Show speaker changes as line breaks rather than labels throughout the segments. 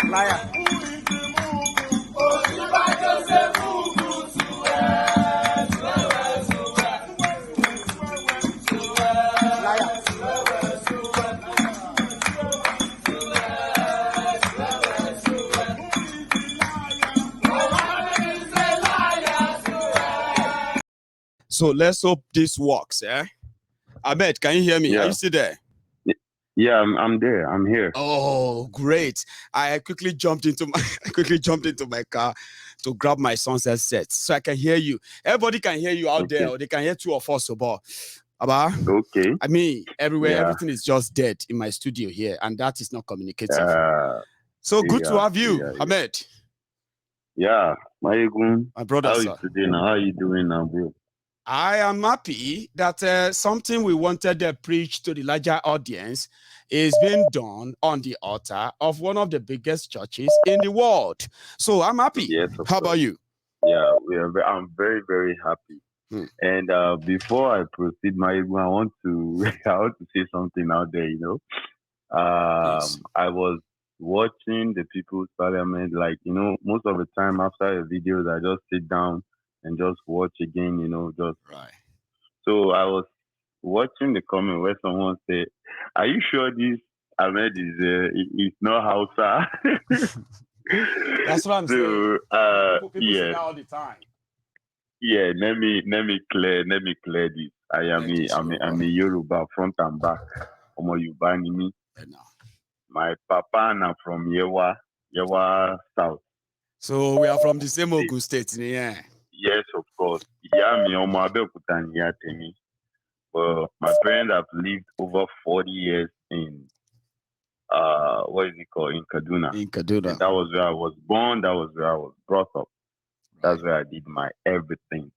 Liar. So let's hope this works, eh? Ahmed, can you hear me?
Yeah.
Are you still there?
Yeah, I'm there. I'm here.
Oh, great! I quickly jumped into my car to grab my son's headset so I can hear you. Everybody can hear you out there, or they can hear two of us. About
Okay.
I mean, everywhere, everything is just dead in my studio here, and that is not communicative. So good to have you, Ahmed.
Yeah, my
brother.
How are you today now? How are you doing now, bro?
I am happy that something we wanted to preach to the larger audience is being done on the altar of one of the biggest churches in the world. So I'm happy.
Yes,
How about you?
Yeah, I'm very, very happy. And before I proceed, I want to say something out there. I was watching the People's Parliament, most of the time after the videos, I just sit down and just watch again,
right.
So I was watching the comment where someone said, "Are you sure this Ahmed is not Hausa?"
That's what I'm saying. People say that all the time.
Yeah, let me clear this. I'm a Yoruba front and back. My papa na from Yewa South.
So we are from the same Ogun State, yeah.
Yes, of course. Well, my parents have lived over 40 years in what is it called, in Kaduna.
In Kaduna.
And that was where I was born. That was where I was brought up. That's where I did my everything.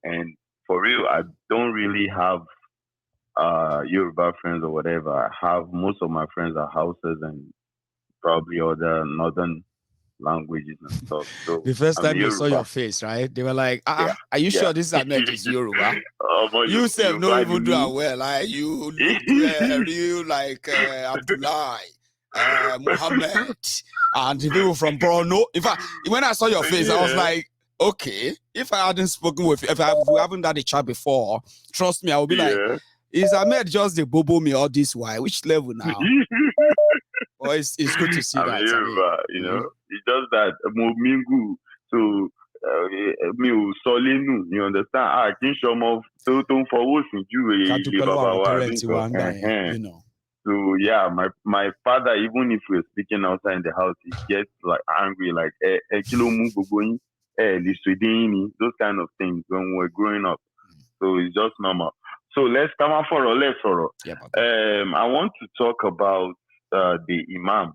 And for real, I don't really have Yoruba friends or whatever. I have most of my friends are Hausas and probably other northern languages and stuff. So
the first time they saw your face, right? They were like, are you sure this Ahmed is Yoruba? You said no even do it well. Like you look real like Abdullah, Muhammad, and the people from Borno. In fact, when I saw your face, I was like, okay, if I hadn't spoken with you, we haven't done a chat before, trust me, I would be like, is Ahmed just the bobo me all this while? Which level now? Well, it's good to see that.
Yoruba, it's just that Momingu. So mi ò sọ lẹ́nu, you understand? Kì í ṣọmọ tó ń fọwọ́ sí ju ilé bàbá wa. So yeah, my father, even if we're speaking outside in the house, he gets like angry, like those kind of things when we're growing up. So it's just normal. So let's come out for a I want to talk about the Imam.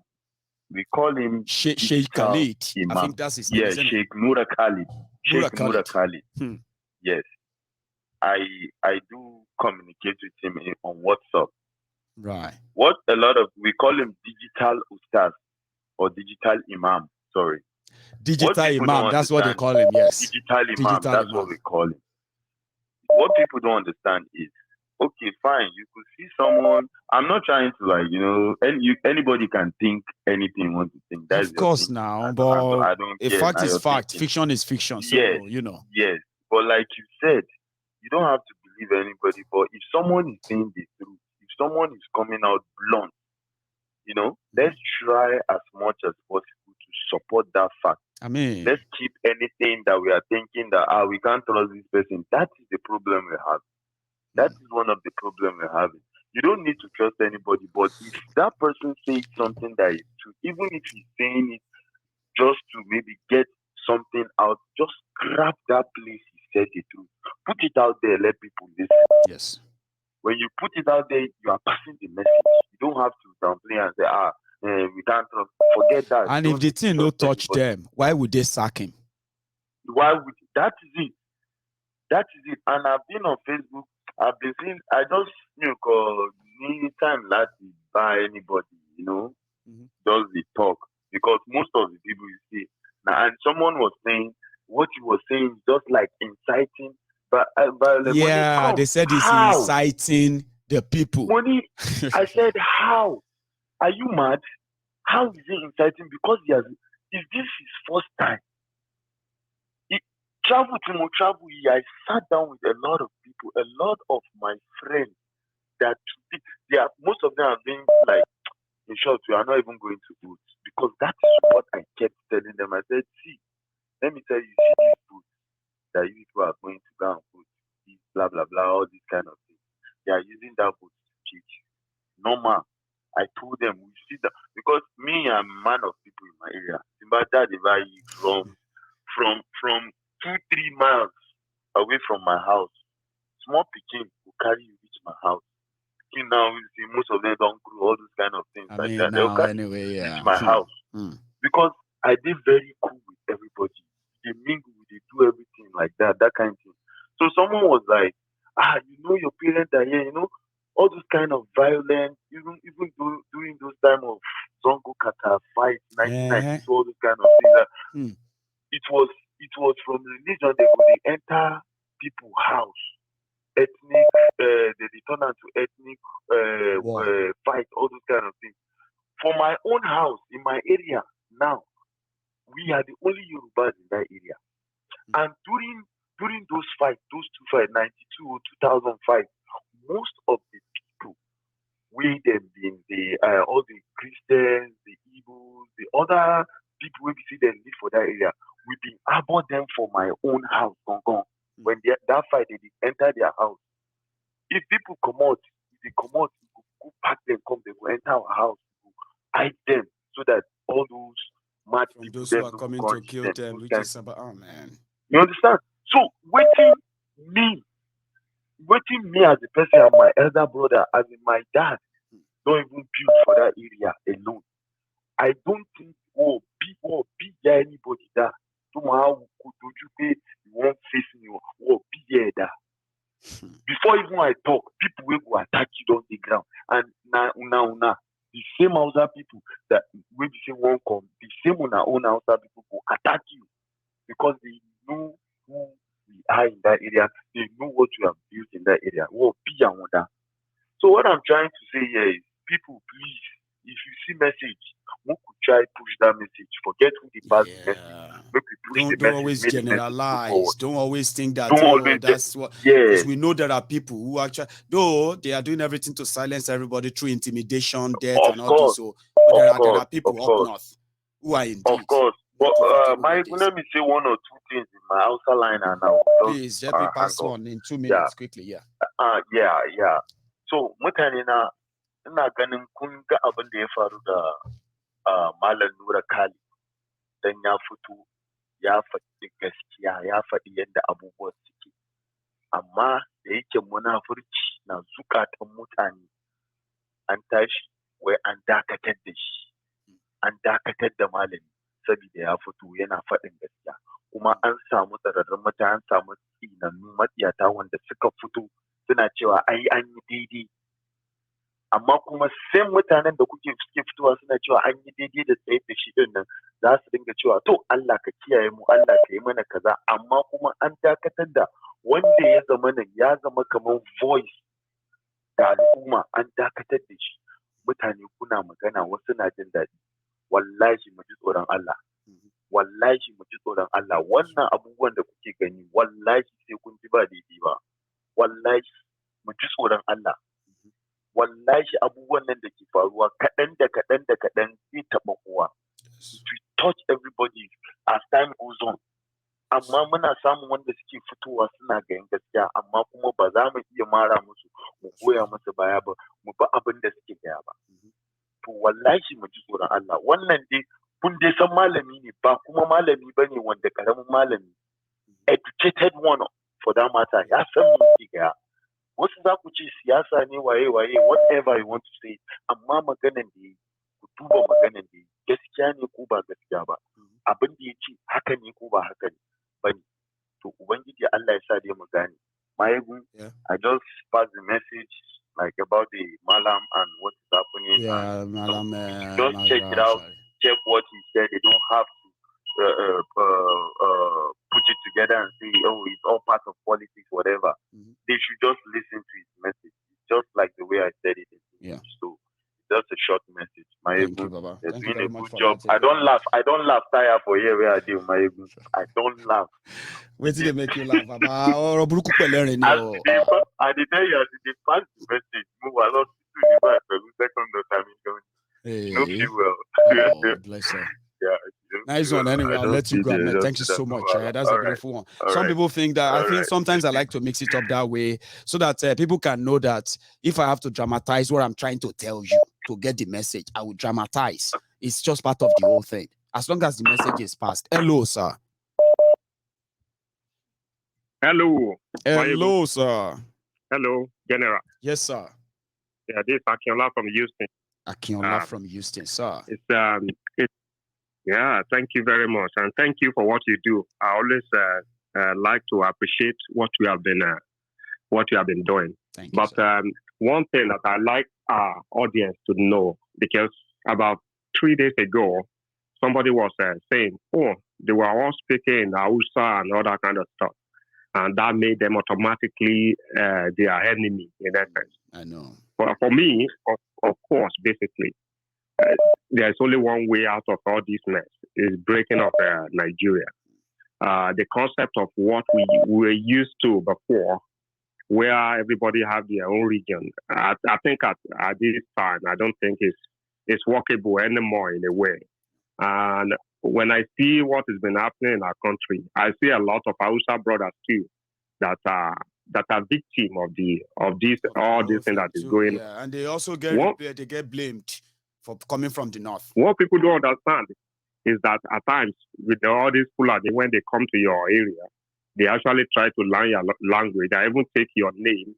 We call him
Sheikh Khalid.
Imam.
I think that's his name.
Yes, Sheikh Mura Khalid. Mura Khalid. Yes. I do communicate with him on WhatsApp.
Right.
What we call him digital ustaz or digital imam. Sorry.
Digital imam, that's what they call him, yes.
Digital imam, that's what we call him. What people don't understand is, okay, fine, you could see someone. I'm not trying to anybody can think anything want to think. That's
of course now, but I don't care. Fact is fact, thinking. Fiction is fiction. So
yes, Yes. But like you said, you don't have to believe anybody. But if someone is saying the truth, if someone is coming out blunt, let's try as much as possible to support that fact.
I mean,
let's keep anything that we are thinking that we can't trust this person. That is the problem we have. That is one of the problems we're having. You don't need to trust anybody, but if that person says something that is true, even if he's saying it just to maybe get something out, just grab that place he said the truth. Put it out there, let people listen.
Yes.
When you put it out there, you are passing the message. You don't have to downplay and say, we can't trust. Forget that.
And if the thing no touch them, why would they sack him?
That is it. That is it. And I've been on Facebook. I've been seeing, I just, anytime that you buy anybody, does the talk. Because most of the people you see, and someone was saying, what you were saying is just like inciting. But
they said it's inciting the people.
I said, how? Are you mad? How is he inciting? Because is this his first time? Travel, I sat down with a lot of people, a lot of my friends that most of them have been like, in short, we are not even going to boots, because that is what I kept telling them. I said, see, let me tell you, see these boots that you people are going to go and put, these blah blah blah, all these kind of things. They are using that boot to teach. Normal. I told them, we see that, because me, I'm a man of people in my area. From 2-3 miles away from my house, small pikin will carry you reach my house. Now, most of them don't grow, all those kind of things
I
like
mean,
that. They'll carry reach my house. Because I did very cool with everybody. They mingle, they do everything like that kind of thing. So someone was like, your parents are here, all those kind of violence, even during those time of Zongo Kata fight, 1992, all those kind of things. It was from religion. They enter people's house, ethnic, they return to ethnic fight, all those kind of things. For my own house in my area now, we are the only Yorubas in that area. And during those two fights, 92 or 2005, most of the people, all the Christians, the Igbos, the other people we see them live for that area, we've been about them for my own house, Gong. When that fight, they did enter their house. If people come out, we go pack them, they will enter our house, hide them, so that all those mad people,
those who are coming to kill them, we just about, oh man.
You understand? So waiting me as a person and my elder brother, as in my dad, don't even build for that area alone. I don't think be there anybody that tomorrow could you pay you won't face me or be there that. Before even I talk, people will attack you on the ground. And now the same Hausa people that will be say won't come, the same own Hausa people will attack you, because they know who we are in that area, they know what you have built in that area. So what I'm trying to say here is, people, please, if you see message, we could try push that message. Forget who the pass the message. Make we push the message.
Don't always generalize. Don't always think that that's what.
Yeah.
Because we know there are people who actually, though they are doing everything to silence everybody through intimidation, death, and all this. So there are people up north who are indeed.
Of course. But let me say one or two things in my outside line, and now
please let me pass one in 2 minutes quickly. Yeah.
Yeah. So mutane na ina ganin kun ga abin da ya faru da Malam Nura Kali, dan ya fito ya faɗi gaskiya, ya faɗi yadda abubuwan suke, amma da yake munafurci na zukatan mutane, an tashi wai an dakatar da shi, an dakatar da malami saboda ya fito yana faɗin gaskiya, kuma an samu tsararrun mutane, an samu tsinannu matsiyata wanda suka fito suna cewa ai an yi daidai, amma kuma sai mutanen da suke fitowa suna cewa an yi daidai da tsaye da shi din nan, za su dinga cewa to Allah ka kiyaye mu, Allah ka yi mana kaza, amma kuma an dakatar da wanda ya zama kamar voice da al'umma, an dakatar da shi. Mutane kuna magana, wasu na jin daɗi. Wallahi mu ji tsoron Allah. Wallahi mu ji tsoron Allah. Wannan abubuwan da kuke gani, wallahi sai kun ji ba daidai ba. Wallahi mu ji tsoron Allah. Wallahi abubuwan nan da ke faruwa kaɗan zai taɓa kowa. To touch everybody as time goes on. Amma muna samun wanda suke fitowa suna ganin gaskiya, amma kuma ba za mu iya mara musu, mu goya musu baya ba, mu bi abin da suke gaya ba. To wallahi mu ji tsoron Allah. Wannan dai kun dai san malami ne, ba kuma malami bane wanda karamin malami, educated one for that matter, ya san me yake gaya. Wasu za ku ce siyasa ne waye whatever you want to say, amma maganan da yi, ku duba maganan da yi, gaskiya ne ko ba gaskiya ba, abin da ya ce haka ne ko ba haka ne bane. To ubangiji Allah ya sa dai mu gane. Mayegun, I just pass the message like about the Malam and what is happening.
Yeah, Malam.
Just check it out. Check what he said. They don't have to put it together and say, oh, it's all part of politics, whatever. They should just listen to his message. It's just like the way I said it.
Yeah.
So just a short message. Thank
you, Baba.
You're
Thank
doing
you very
a
much
good
for
job.
that.
I don't laugh. Tire for here where I do, my I don't laugh.
Wait till they make you laugh, Baba. Or Buruku Peleri.
I did tell you, as they pass the message, move along to the second time. You don't feel well.
Oh, bless her.
Yeah.
Nice one. Anyway, I'll let you go. Ahmed. Thank you so much. That's a beautiful one. Some people think that I think sometimes I like to mix it up that way so that people can know that if I have to dramatize what I'm trying to tell you to get the message, I will dramatize. It's just part of the whole thing. As long as the message is passed. Hello, sir.
Hello.
Hello, sir.
Hello, General.
Yes, sir.
Yeah, this is Akinola from Houston.
Akinola from Houston, sir.
Yeah, thank you very much, and thank you for what you do. I always like to appreciate what you have been doing.
Thank you,
but one thing that I like our audience to know, because about 3 days ago, somebody was saying, "Oh, they were all speaking in Hausa and all that kind of stuff," and that made them automatically their enemy in essence.
I know.
For me, of course, basically, there's only one way out of all this mess: is breaking up Nigeria. The concept of what we were used to before, where everybody have their own region, I think at this time, I don't think it's workable anymore in a way. And when I see what has been happening in our country, I see a lot of Hausa brothers too that are victim of this thing that is going on.
Yeah, and they also get blamed for coming from the north.
What people don't understand is that at times with all these Fulani, when they come to your area, they actually try to learn your language. They even take your name.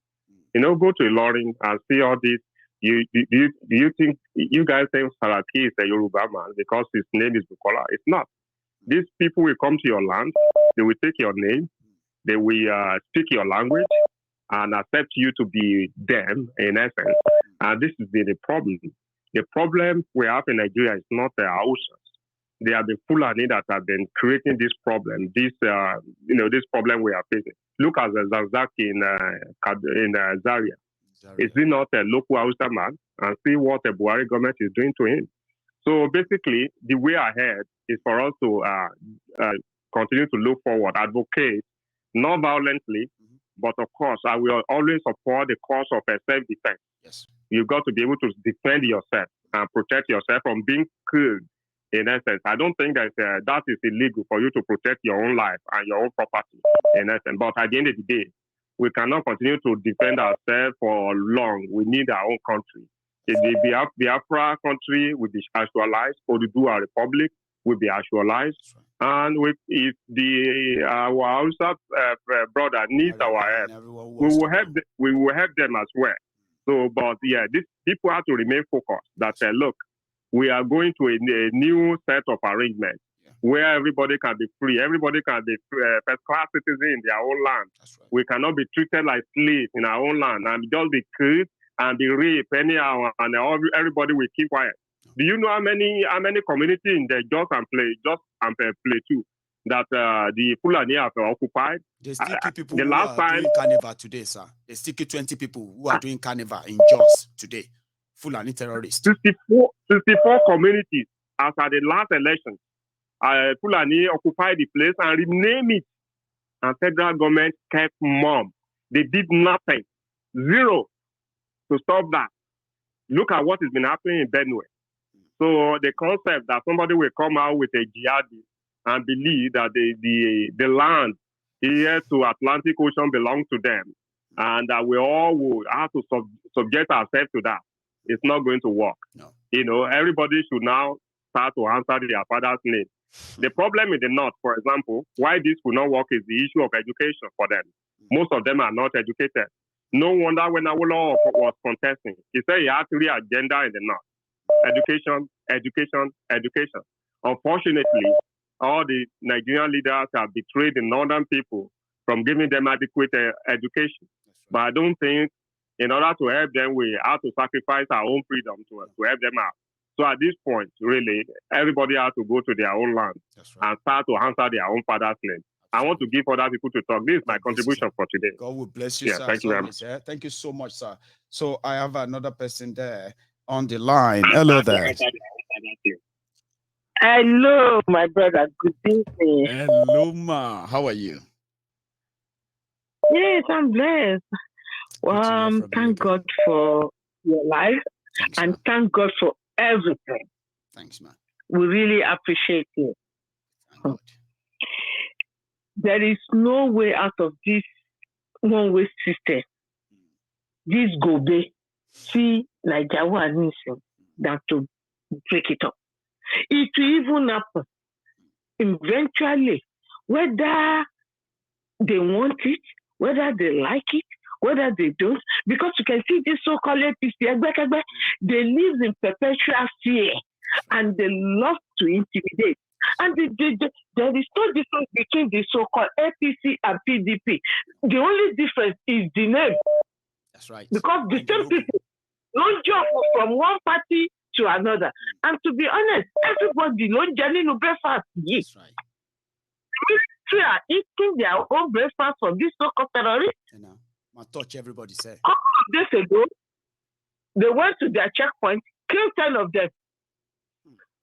Go to Ilorin and see all this. Do you think you guys think Saraki is a Yoruba man because his name is Bukola? It's not. These people will come to your land. They will take your name. They will speak your language and accept you to be them in essence. And this is the problem. The problem we have in Nigeria is not the Hausas. They are the Fulani that have been creating this problem. This problem we are facing. Look at the Zanzaki in Zaria. Is he not a local Hausa man? And see what the Buhari government is doing to him. So basically, the way ahead is for us to continue to look forward, advocate, not violently, but of course, I will always support the cause of self-defense.
Yes.
You've got to be able to defend yourself and protect yourself from being killed. In essence, I don't think that is illegal for you to protect your own life and your own property. In essence, but at the end of the day, we cannot continue to defend ourselves for long. We need our own country. If the Biafra country will be actualized, or the Dua Republic will be actualized, and if our Hausa brother needs our help, we will help them as well. So, but yeah, these people have to remain focused. That look, we are going to a new set of arrangements where everybody can be free. Everybody can be first-class citizens in their own land.
Right.
We cannot be treated like slaves in our own land and just be killed and be raped anyhow, and everybody will keep quiet. Do you know how many communities in the Just and Play too that the Fulani have occupied?
They still keep people who are doing carnival today, sir. They still keep 20 people who are doing carnival in Jos today. Fulani terrorists.
64 communities after the last election. Fulani occupied the place and renamed it. And federal government kept mum. They did nothing. Zero to stop that. Look at what has been happening in Benue. So the concept that somebody will come out with a jihadi and believe that the land here to Atlantic Ocean belongs to them and that we all will have to subject ourselves to that, it's not going to work.
No.
Everybody should now start to answer their father's name. The problem in the North, for example, why this will not work is the issue of education for them. Most of them are not educated. No wonder when Awolowo was contesting, he said he had 3 agendas in the North. Education, education, education. Unfortunately, all the Nigerian leaders have betrayed the Northern people from giving them adequate education. But I don't think in order to help them, we have to sacrifice our own freedom to help them out. So at this point, really, everybody has to go to their own land and start to answer their own father's name. I want to give other people to talk. This is my contribution for today.
God will bless you, sir.
Thank you very much.
Thank you so much, sir. So I have another person there. on the line. Hello there.
Hello, my brother. Good evening.
Hello, ma. How are you?
Yes, I'm blessed. Thank God for your life.
Thanks,
and
ma.
thank God for everything.
Thanks, ma.
We really appreciate you.
Thank God.
There is no way out of this one-way system. This go be see Nigeria nation than to break it up. It will even happen eventually, whether they want it, whether they like it, whether they don't, because you can see this so-called APC, they live in perpetual fear and they love to intimidate. And there is no difference between the so-called APC and PDP. The only difference is the name.
That's right.
Because the same people don't jump from one party to another. And to be honest, everybody don't journey no breakfast.
That's right.
They are eating their own breakfast from this so-called terrorists.
I touch everybody say.
A couple of days ago, they went to their checkpoint, killed 10 of them.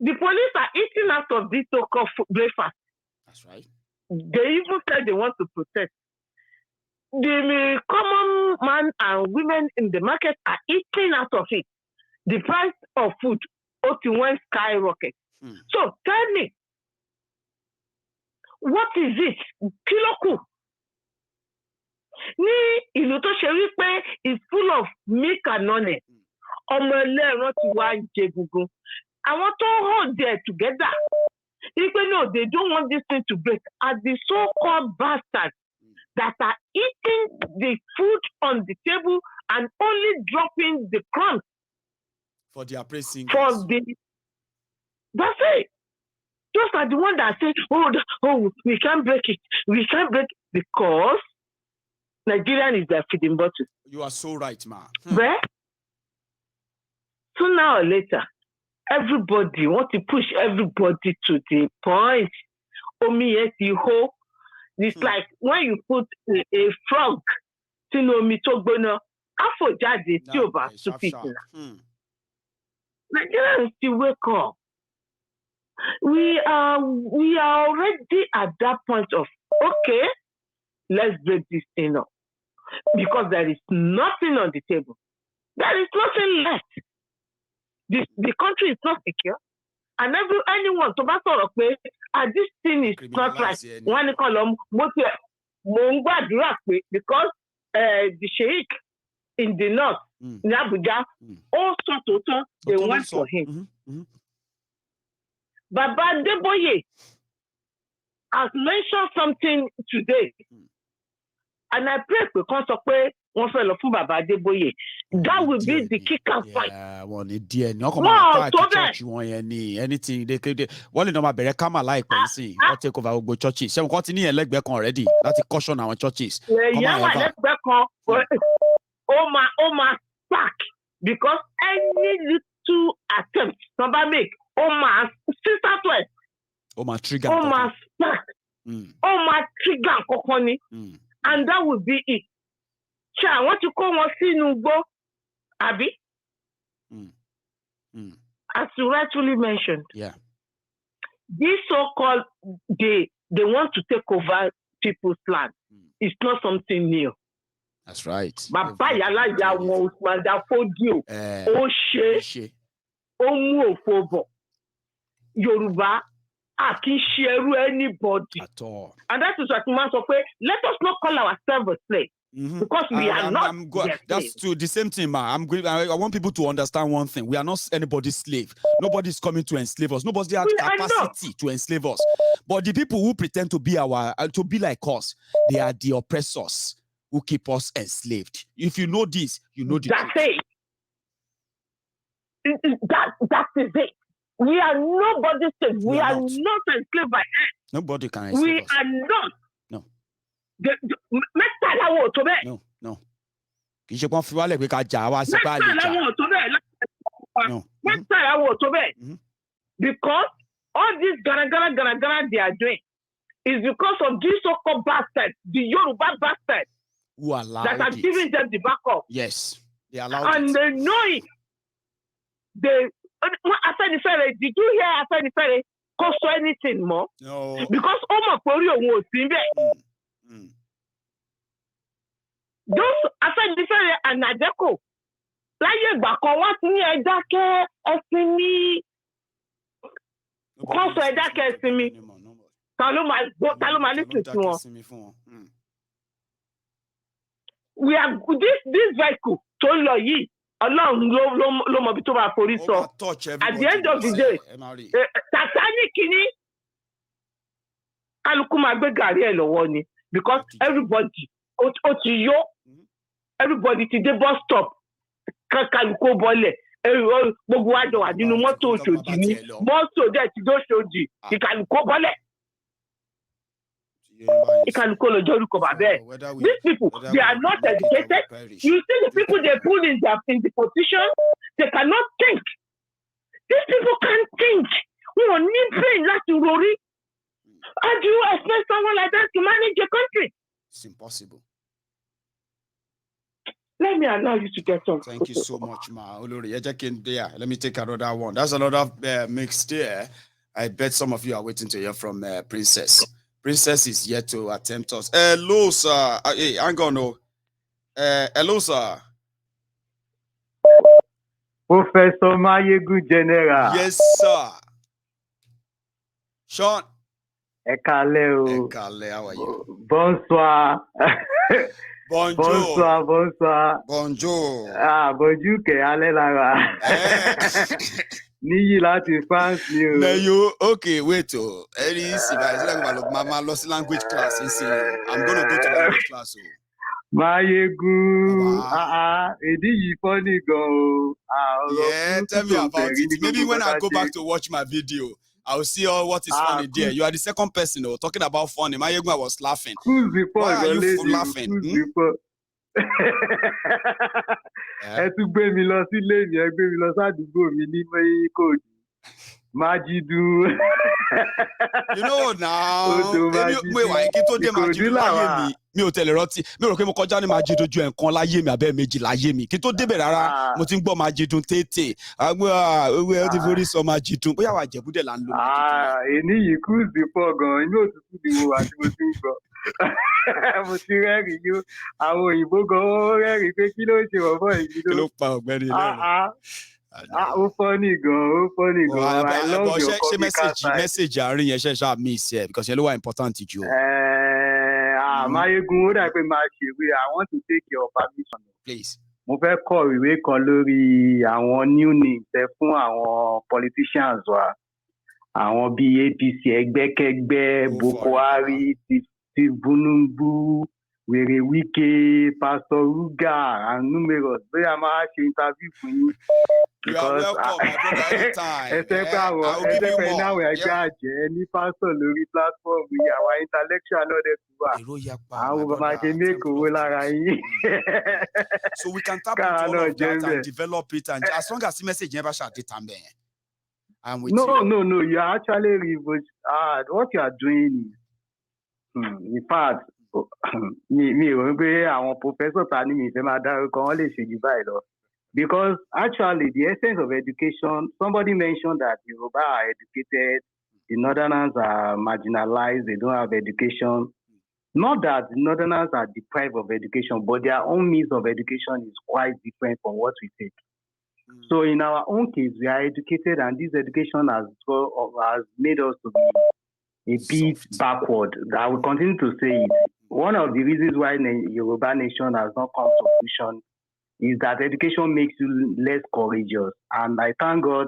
The police are eating out of this so-called breakfast.
That's right.
They even said they want to protest. The common man and women in the market are eating out of it. The price of food went skyrocket. So tell me, what is it? Kiloku. Ní ìlú tó ṣe wípé is full of milk and honey. Ọmọ ẹlẹ́ran ti wá jẹ gbogbo. Àwọn tó hold there together. Wípé no, they don't want this thing to break. Are the so-called bastards that are eating the food on the table and only dropping the crumbs
for their praising.
That's it. Those are the ones that say, oh, we can't break it. We can't break it because Nigerian is their feeding bottle.
You are so right, ma.
Where? Sooner or later, everybody want to push everybody to the point. It's like when you put a frog sínú omi tó gbóná, afọ jáde tí ò bá stupid na. Nigerians still wake up. We are already at that point of okay, let's break this thing up because there is nothing on the table. There is nothing left. The country is not secure, and anyone to back up this thing is not right. One column, because the sheikh in the north, in Abuja, also they went for him. Baba Adeboye has mentioned something today, and I pray because of where one fellow from Baba Adeboye. That will be the kicker point.
Yeah, one idea. No, come on, church you want anything they could. One in my better come like see. I'll take over go churches. So continue and leg back already. That's a caution our churches.
Yeah, leg back on. Oh my back because any little attempt somebody make. My sister twist.
My trigger.
My spark. My trigger kokoni. And that would be it. Cha, what you call one sinugbo, Abi? As you rightfully mentioned.
Yeah.
This so-called they want to take over people's land. It's not something new.
That's right.
Baba yala ya won Usman da fodio. O she. O mu ofobo. Yoruba, I can share anybody
at all.
And that is what man say. Let us not call ourselves a slave. Because we are not.
That's true. The same thing, man. I want people to understand one thing. We are not anybody's slave. Nobody's coming to enslave us. Nobody has capacity to enslave us. But the people who pretend to be like us, they are the oppressors who keep us enslaved. If you know this, you know the truth.
That is it. We are nobody's slave. We are not enslaved by us.
Nobody can enslave us.
We are not.
No. No.
Because all this gara they are doing is because of these so-called bastards, the Yoruba bastards
who allowed
that are giving them the backup.
Yes, they allowed
and
it.
they know it. Afenifere, did you hear Afenifere cost anything more?
No.
Because those Afenifere and Adeko, láyé ìgbà kan wọ́n ti ní ẹ dákẹ́ ẹ̀sìn ní kọ́sọ̀ ẹ dákẹ́ ẹ̀sìn mi. Ta ló máa listen sí wọn? We are this vehicle tó lọ yìí. Ọlọ́run ló mọ bí tó bá forí sọ. At the end of the day, Satanic ni kálukú máa gbé gàrí ẹ̀ lọ́wọ́ ni because everybody ó ti yó, everybody ti dé bus stop kálukú bọ́lẹ̀ gbogbo àjọ wà nínú mọ́tò Òṣòdì ni mọ́tò dẹ̀ ti dé Òṣòdì ìkálukú bọ́lẹ̀. Ìkálukú lọ́jọ́ orúkọ bàbá ẹ̀. These people, they are not educated. You see the people they pull in the position, they cannot think. These people can't think. Wọ́n ní brain láti rori. How do you expect someone like that to manage a country?
It's impossible.
Let me allow you to get on.
Thank you so much, Ma. Olori, let me take another one. That's another mix there. I bet some of you are waiting to hear from Princess. Princess is yet to attempt us. Hello, sir. Hey, hang on. No. Hello, sir.
Professor Mayegu General.
Yes, sir. Sean.
Ekale,
how are you?
Bonsoir.
Bonjour.
Bonsoir.
Bonjour.
Bonjour, ke ale lara. Niyi láti France ni o.
No, you okay? Wait, Any Mama lost language class. I'm gonna go to language class.
Mayegu, èdè yìí funny gan.
Yeah, tell me about it. Maybe when I go back to watch my video, I'll see what is funny there. You are the second person talking about funny. Mayegu, I was laughing.
Who's before?
Why are you laughing?
Who's before? Ẹ tún gbé mi lọ sílé mi, ẹ gbé mi lọ sádùúgbò mi ní Kòòdù. Májídù.
You know now. Mi ò tẹ̀lé rántí. Mi ò rò pé mo kọjá ní Májídù ju ẹ̀kan láyé mi àbẹ́ méjì láyé mi. Kí tó débẹ̀ rárá, mo ti ń gbọ́ Májídù tètè. Owó ẹ ti forí sọ Májídù. Bóyá wà Jẹ̀bú dẹ̀ là ń lo Májídù.
Èní yìí cruise pọ̀ gan-an, inú òtútù ni mo wà tí mo ti ń gbọ́. Mo ti rẹ́rìn yó. Àwọn òyìnbó gan-an rẹ́rìn pé kí ló ń ṣe bọ̀bọ̀ yìí.
Kí ló pa ọ̀gbẹ́ni náà?
Ó funny gan. I love your
ṣé message àárín yẹn ṣe ṣáà miss ẹ because yẹn ló wà important jù.
Mayegun ó dà pé máa ṣèwé. I want to take your permission.
Please.
Mo fẹ́ kọ ìwé kan lórí àwọn new names fún àwọn politicians wa. Àwọn bíi APC ẹgbẹ́kẹ́gbẹ́, Boko Haram, Tinubu, Wèrè Wike, Pastor Ruga, and numerous. Bóyá máa ṣe interview fún yín.
You are welcome, my brother, anytime.
Ẹsẹ̀ pé náà wẹ̀ gbé àjẹ́ ní pásítọ̀ lórí platform yìí, àwọn intellectual náà dẹ̀ tún wà. Àwọn bàbá ṣe make owó lára yín.
So we can tap into all of that and develop it, and as long as the message never shall get time there. I'm with you.
No. You are actually what you are doing is, in fact, mi ò rí pé àwọn professor ta ni mi fẹ́ máa dárúkọ wọn lè ṣe jù báyìí lọ. Because actually, the essence of education, somebody mentioned that Yoruba are educated, the Northerners are marginalized, they don't have education. Not that the Northerners are deprived of education, but their own means of education is quite different from what we take. So in our own case, we are educated, and this education has made us to be a bit backward. I will continue to say it. One of the reasons why the Yoruba nation has not come to fruition is that education makes you less courageous. And I thank God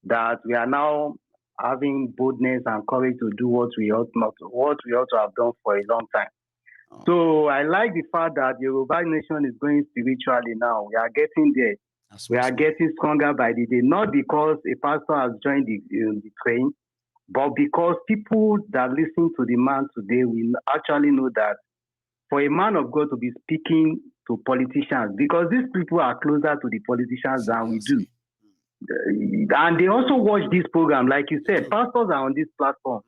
that we are now having boldness and courage to do what we ought to have done for a long time. So I like the fact that the Yoruba nation is going spiritually now. We are getting there. We are getting stronger by the day, not because a pastor has joined the train, but because people that listen to the man today will actually know that for a man of God to be speaking to politicians, because these people are closer to the politicians than we do. And they also watch this program, like you said, pastors are on this platform.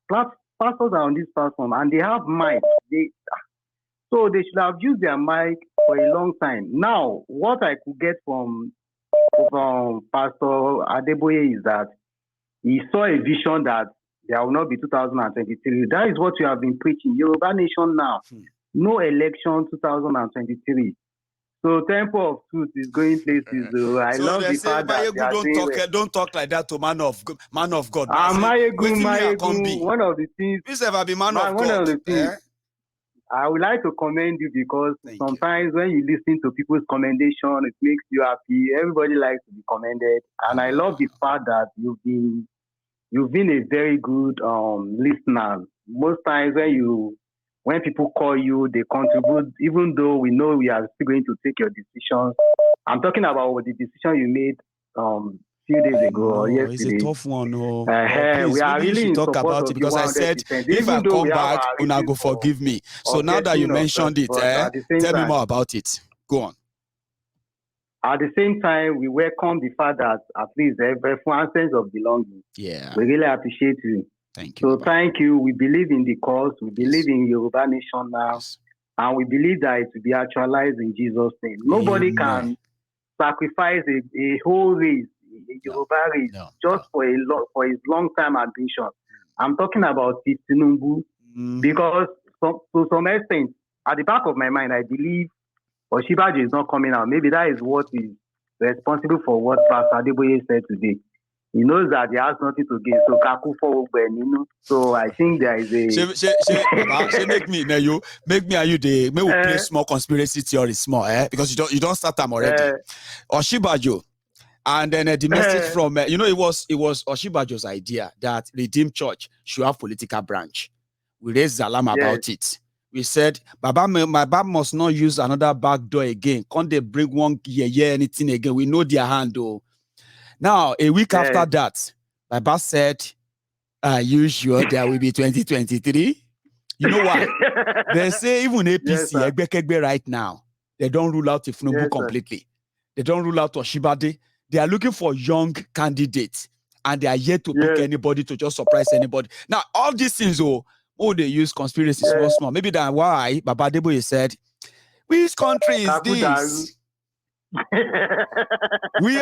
Pastors are on this platform, and they have mic. So they should have used their mic for a long time. Now, what I could get from from Pastor Adeboye is that he saw a vision that there will not be 2023. That is what we have been preaching. Yoruba Nation now. No election 2023. So Temple of Truth is going places. I love the fact that they are saying,
don't talk like that to man of God.
Mayegun, one of the things.
Please ever be man of
one
God.
Of the things, I would like to commend you because sometimes when you listen to people's commendation, it makes you happy. Everybody likes to be commended, and I love the fact that you've been a very good listener. Most times when people call you, they contribute, even though we know we are still going to take your decisions. I'm talking about the decision you made few days ago or yesterday.
It's a tough one.
Please, we are really in
talk about it because I said if I come back, una go forgive me. So now that you mentioned it, tell me more about it. Go on.
At the same time, we welcome the fact that at least every sense of belonging.
Yeah.
We really appreciate you.
Thank you.
So thank you. We believe in the cause. We believe in Yoruba Nation now. And we believe that it will be actualized in Jesus' name. Nobody can sacrifice a whole race, a Yoruba race, just for his long-time ambition. I'm talking about Tinubu because to some extent, at the back of my mind, I believe Oshibajo is not coming out. Maybe that is what is responsible for what Pastor Adeboye said today. He knows that he has nothing to gain. So Kaku for So I think there is a.
Make me and you may we play small conspiracy theory small, because you don't start them already. Oshibajo, and then the message from it was Oshibajo's idea that Redeemed Church should have political branch. We raised the alarm about it. We said, my Baba must not use another back door again. Can't they bring one anything again? We know their hand though. Now, a week after that, Baba said, are you sure there will be 2023? You know why? They say even APC, right now, they don't rule out Tinubu completely. They don't rule out Oshibade. They are looking for young candidates, and they are yet to pick anybody to just surprise anybody. Now, all these things, they use conspiracy small. Maybe that's why Baba Adeboye said, which country is this? Why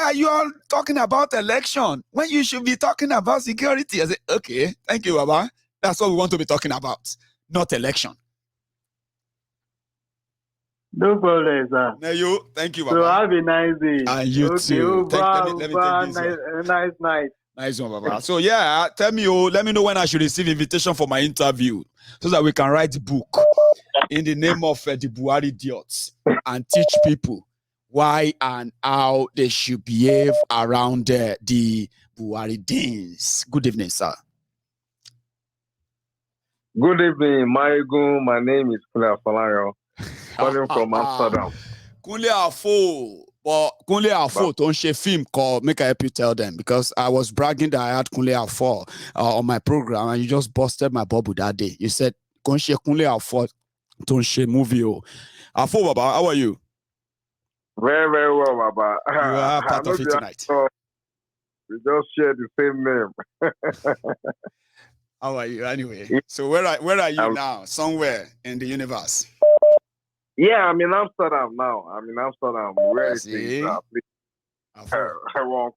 are you all talking about election when you should be talking about security? I said, okay, thank you, Baba. That's what we want to be talking about, not election.
No problem, sir.
Thank you, Baba.
So have a nice day.
And you too. Let me take this
nice night.
Nice one, Baba. So let me know when I should receive invitation for my interview so that we can write the book in the name of the Buhari idiots and teach people why and how they should behave around the Buhari deans. Good evening, sir.
Good evening, Mayegun. My name is Kunle Afolayan, calling from Amsterdam.
Kunle Afo. But Kunle Afo don't share film called Make I Help You Tell Them, because I was bragging that I had Kunle Afo on my program and you just busted my bubble that day. You said, Kunle Afo don't share movie. Afo, Baba, how are you?
Very, very well, Baba.
You are part of it tonight.
We just share the same name.
How are you anyway? So where are you now? Somewhere in the universe?
Yeah, I'm in Amsterdam now. Where is it? I won't.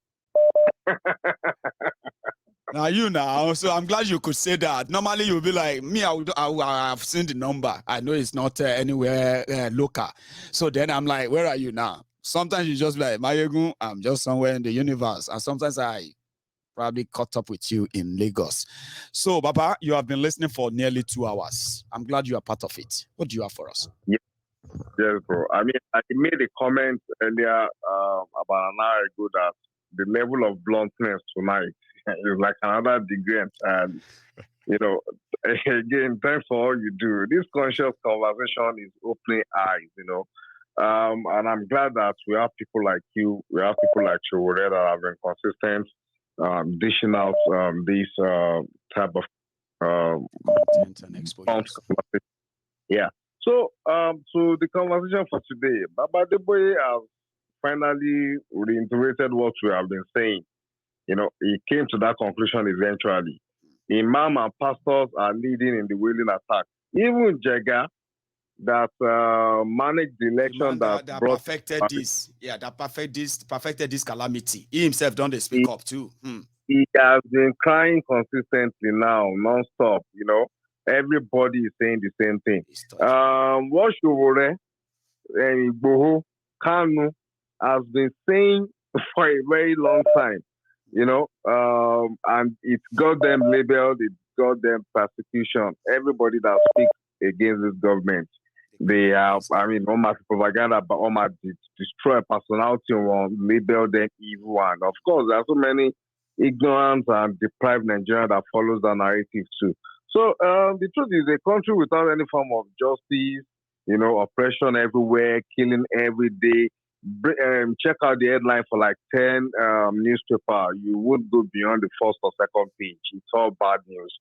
Now, so I'm glad you could say that. Normally you'll be like, me, I have seen the number. I know it's not anywhere local. So then I'm like, where are you now? Sometimes you just be like, Mayegun, I'm just somewhere in the universe. And sometimes I probably caught up with you in Lagos. So, Baba, you have been listening for nearly 2 hours. I'm glad you are part of it. What do you have for us?
Yeah. Yes, bro. I mean, I made a comment earlier about an hour ago that the level of bluntness tonight is like another degree. And, again, thanks for all you do. This conscious conversation is opening eyes, and I'm glad that we have people like you, we have people like Chowore that have been consistent, dishing out this type of
content and exposure.
Yeah. So the conversation for today, Baba Adeboye has finally reiterated what we have been saying. He came to that conclusion eventually. Imam and pastors are leading in the wailing attack. Even Jega, that managed the election that brought
perfected this. Yeah, that perfected this calamity. He himself don't speak up too.
He has been crying consistently now, non-stop. Everybody is saying the same thing. What Showore and Boho Kanu has been saying for a very long time, and it got them labeled, it got them persecution. Everybody that speaks against this government, they have, all my propaganda, but all my destroy personality one, label them evil. And of course, there are so many ignorant and deprived Nigerians that follows the narrative too. So the truth is, a country without any form of justice, oppression everywhere, killing every day. Check out the headline for like 10 newspaper. You would go beyond the first or second page. It's all bad news.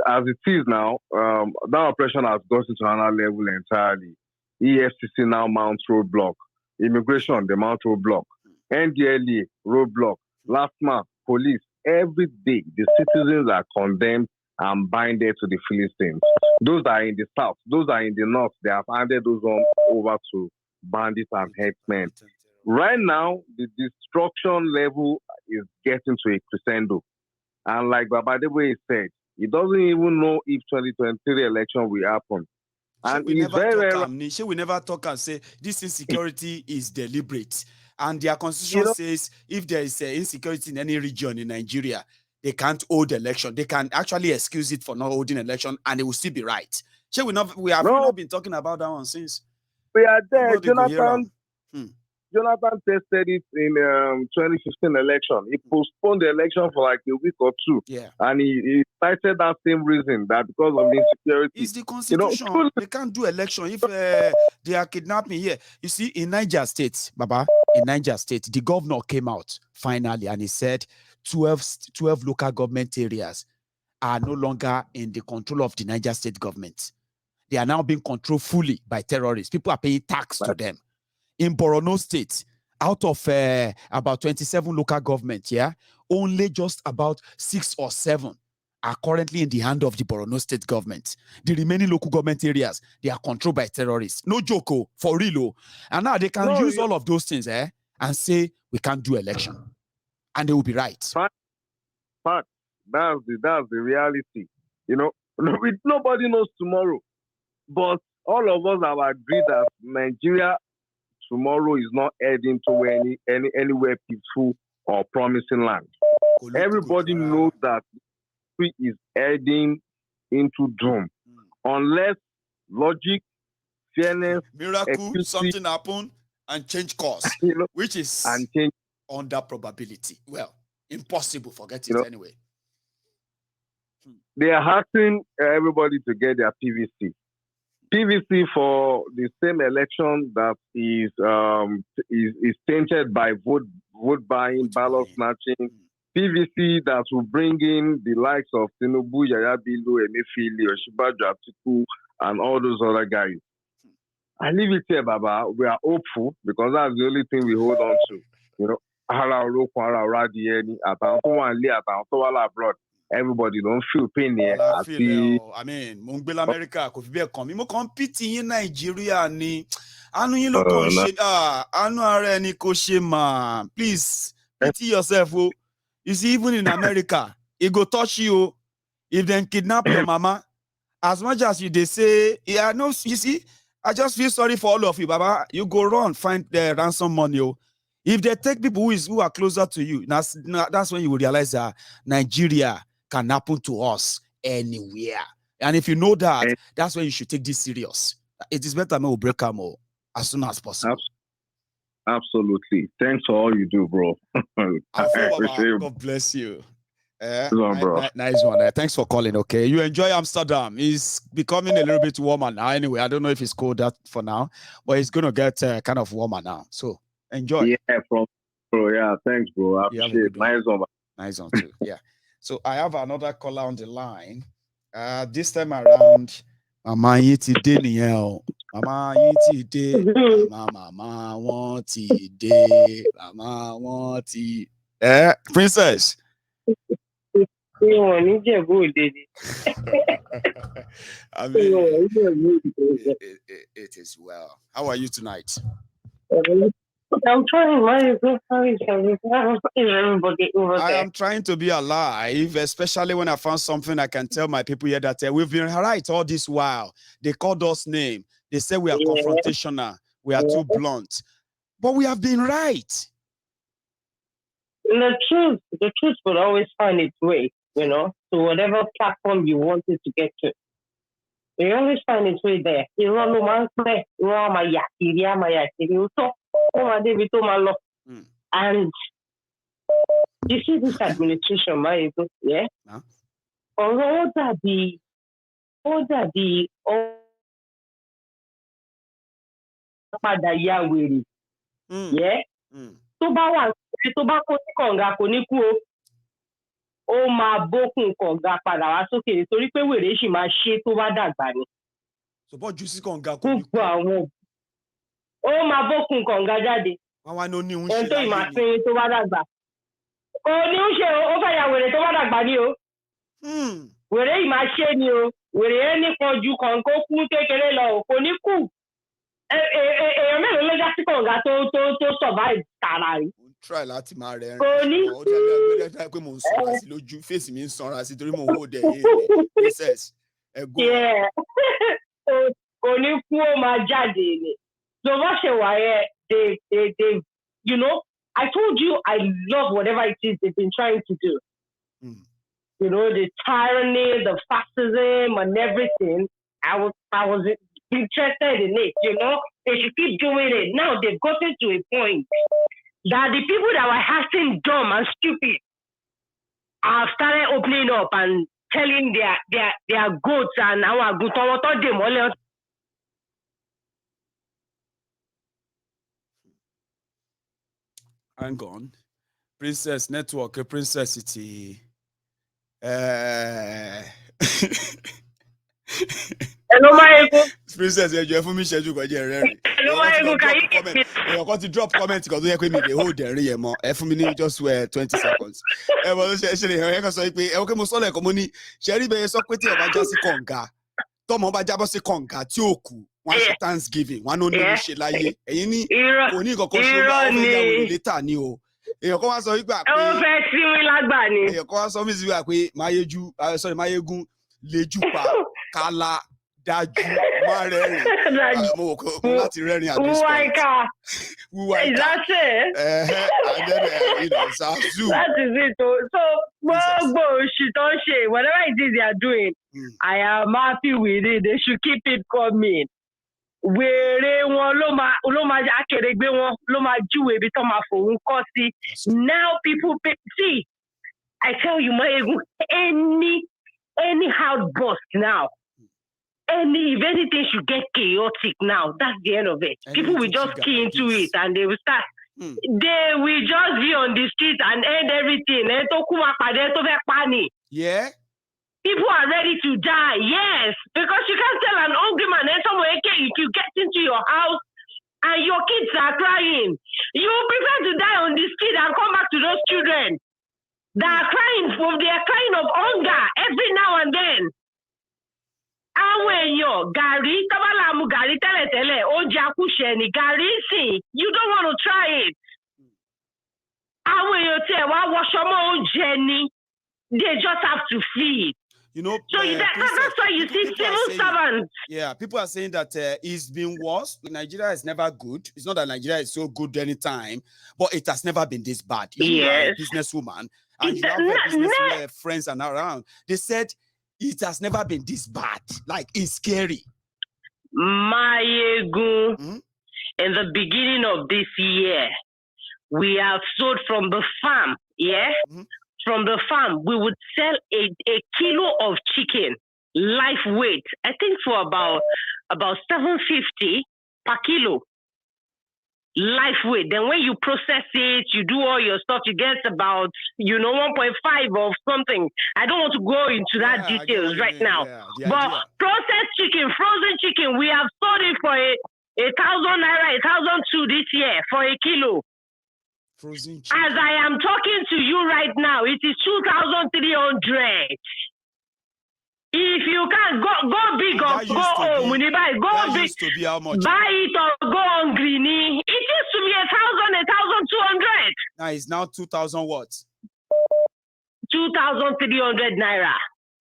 As it is now, that oppression has gotten to another level entirely. EFCC now mounts roadblock. Immigration, they mount roadblock. NDLA, roadblock. Last month, police. Every day, the citizens are condemned and binded to the Philistines. Those are in the south. Those are in the north. They have handed those on over to bandits and headsmen. Right now, the destruction level is getting to a crescendo. And like Baba Adeboye said, he doesn't even know if 2023 election will happen. And
we never talk and say this insecurity is deliberate. And their constitution says if there is insecurity in any region in Nigeria, they can't hold election. They can actually excuse it for not holding election, and it will still be right. We have not been talking about that one since.
We are there. Jonathan tested it in 2015 election. He postponed the election for like a week or two.
Yeah.
And he cited that same reason, that because of insecurity.
It's the constitution. They can't do election if they are kidnapping here. You see, in Niger State, Baba, the governor came out finally and he said 12 local government areas are no longer in the control of the Niger State government. They are now being controlled fully by terrorists. People are paying tax to them. In Borno State, out of about 27 local governments, only just about 6 or 7 are currently in the hand of the Borno State government. The remaining local government areas, they are controlled by terrorists. No joke, for real. And now they can use all of those things and say, we can't do election. And they will be right.
Fact. That's the reality. Nobody knows tomorrow. But all of us have agreed that Nigeria tomorrow is not heading to anywhere peaceful or promising land. Everybody knows that it is heading into doom. Unless logic, fairness,
miracle, something happen and change course, which is under probability. Well, impossible, forget it anyway.
They are asking everybody to get their PVC. PVC for the same election that is tainted by vote buying, ballot snatching. PVC that will bring in the likes of Tinubu, Yaya Bello, Emefiele, Osinbajo, Atiku, and all those other guys. I leave it here, Baba. We are hopeful because that's the only thing we hold on to. Everybody don't feel pain here.
Mungbel America, could be a coming competing in Nigeria. Anu yin lo kon se anu are ni ko se ma. Please pity yourself. You see, even in America, it go touch you if they kidnap your mama. As much as they say, you see, I just feel sorry for all of you, Baba. You go run, find the ransom money. If they take people who are closer to you, that's when you will realize that Nigeria can happen to us anywhere. And if you know that, that's when you should take this serious. It is better to break them all as soon as possible.
Absolutely. Thanks for all you do, bro.
God bless you. Nice one. Thanks for calling. Okay, you enjoy Amsterdam. It's becoming a little bit warmer now. Anyway, I don't know if it's cold for now, but it's going to get kind of warmer now. So enjoy.
Yeah, bro. Yeah, thanks, bro. I appreciate it.
Nice one too. Yeah. So I have another caller on the line. This time around, Mama Yiti Daniel. Mama Yiti De. Mama Wanti De. Mama Wanti. Princess. I mean, it is well. How are you tonight?
I'm trying. Everybody over there?
I am trying to be alive, especially when I found something I can tell my people here that we've been right all this while. They called us name. They say we are confrontational. We are too blunt. But we have been right.
The truth will always find its way, to whatever platform you want it to get to. They always find its way there. And you see this administration, yeah? All that the yeah? Tó bá kó sí kànga kò ní kú o. Ó máa bókun kànga padà wá sókè nítorí pé wèrè sì máa ṣe tó bá dàgbà ni.
So bọ́ jù sí kànga kò ní kú.
Gbogbo àwọn ó máa bókun kànga jáde.
Wọ́n wá ní ó ní ń ṣe láyé ni.
Ẹni tó ìmọ̀ àfihàn tó bá dàgbà. Kò ní ń ṣe ó fẹ́ ya wèrè tó bá dàgbà ni o. Wèrè yìí máa ṣe ni o. Wèrè yẹn nípọn ju kànga kú kékeré lọ o. Kò ní kú. Èèyàn mélòó ló já sí kànga tó survive tààrà rí.
Try láti máa rẹ̀ rìn. Ó dábẹ́ pé mò ń sanra sí lójú fèsì mi ń sanra sí torí mò ń hold ẹ̀ yé princess ẹ̀gbọ́n.
Kò ní kú ó máa jáde ni. So bá ṣe wà yẹn they I told you I love whatever it is they've been trying to do. The tyranny, the fascism and everything. I was interested in it, They should keep doing it. Now they've gotten to a point that the people that were acting dumb and stupid have started opening up and telling their goats and our goats what they
hang on. Princess Network, Princess City.
Hello, my
Princess, you fún mi ṣẹ́jú kan jẹ́ rẹ́rìn. Èèyàn kan ti drop comment kan tó yẹ pé mi lè hold ẹ̀rín yẹn mọ́. Ẹ fún mi ní just 20 seconds. Ẹ bọ̀ ló ṣe lè hàn ẹ́ kan sọ pé ẹ wọ́n pé mo sọ́lẹ̀ ẹ̀kọ́ mo ní ṣẹ́rí bẹ́ẹ̀ sọ pé tí ẹ̀ bá já sí kànga tọ́mọ bá jábọ́ sí kànga tí ò kù wọ́n á ṣe Thanksgiving wọ́n á ní ó ṣe láyé. Ẹ̀yin ní kò ní nǹkan kan ṣe wọ́n fẹ́ yàwó ilé tà ní o. Èèyàn kan wá sọ wípé àpé.
Ó fẹ́ sí mi lágbà ni.
Èèyàn kan wá sọ mí sí wípé àpé Máyégún lejú pa kálá dájú má rẹ́rìn. Mo láti rẹ́rìn at this point.
Exactly.
And then, Zazu.
That is it. So, whatever it is they are doing, I am happy with it. They should keep it coming. Wèrè wọn ló máa akèrègbè wọn ló máa júwèé ibi tó máa fòun kọ́ sí. Now people see, I tell you, any outburst now, if anything should get chaotic now, that's the end of it. People will just key into it and they will start. They will just be on the street and end everything.
Yeah.
People are ready to die, yes. Because you can't tell an hungry man somewhere if you get into your house and your kids are crying. You prefer to die on the street and come back to those children that are crying of hunger every now and then. Gari, you don't want to try it. They just have to feed. So that's why you see civil servants.
Yeah, people are saying that it's been worse. Nigeria is never good. It's not that Nigeria is so good anytime, but it has never been this bad. You are a businesswoman and you have a business friends and around. They said it has never been this bad. Like, it's scary.
Mayegu, in the beginning of this year, we have sold from the farm, From the farm, we would sell a kilo of chicken, live weight, I think for about $7.50 per kilo. Live weight. Then when you process it, you do all your stuff, you get about 1.5 or something. I don't want to go into that details right now. But processed chicken, frozen chicken, we have sold it for 1,000 naira, 1,200 this year for a kilo.
Frozen chicken.
As I am talking to you right now, it is 2,300. If you can't go big or go home, when you buy, go big.
Used to be how much?
Buy it or go on greeny. It used to be 1,000, 1,200.
Now it's now 2,000 what?
2,300 naira.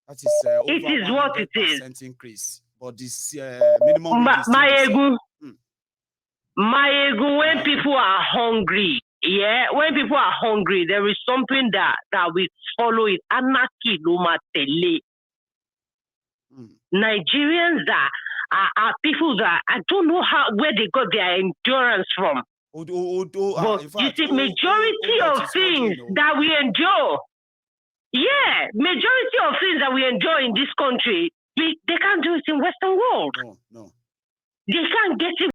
That is over
it is what it is.
Increase, but this minimum.
When people are hungry, when people are hungry, there is something that we follow it. Anaki lumatele. Nigerians are people that I don't know where they got their endurance from. But you see, majority of things that we endure. Yeah, majority of things that we enjoy in this country, they can't do it in Western world.
No.
They can't get it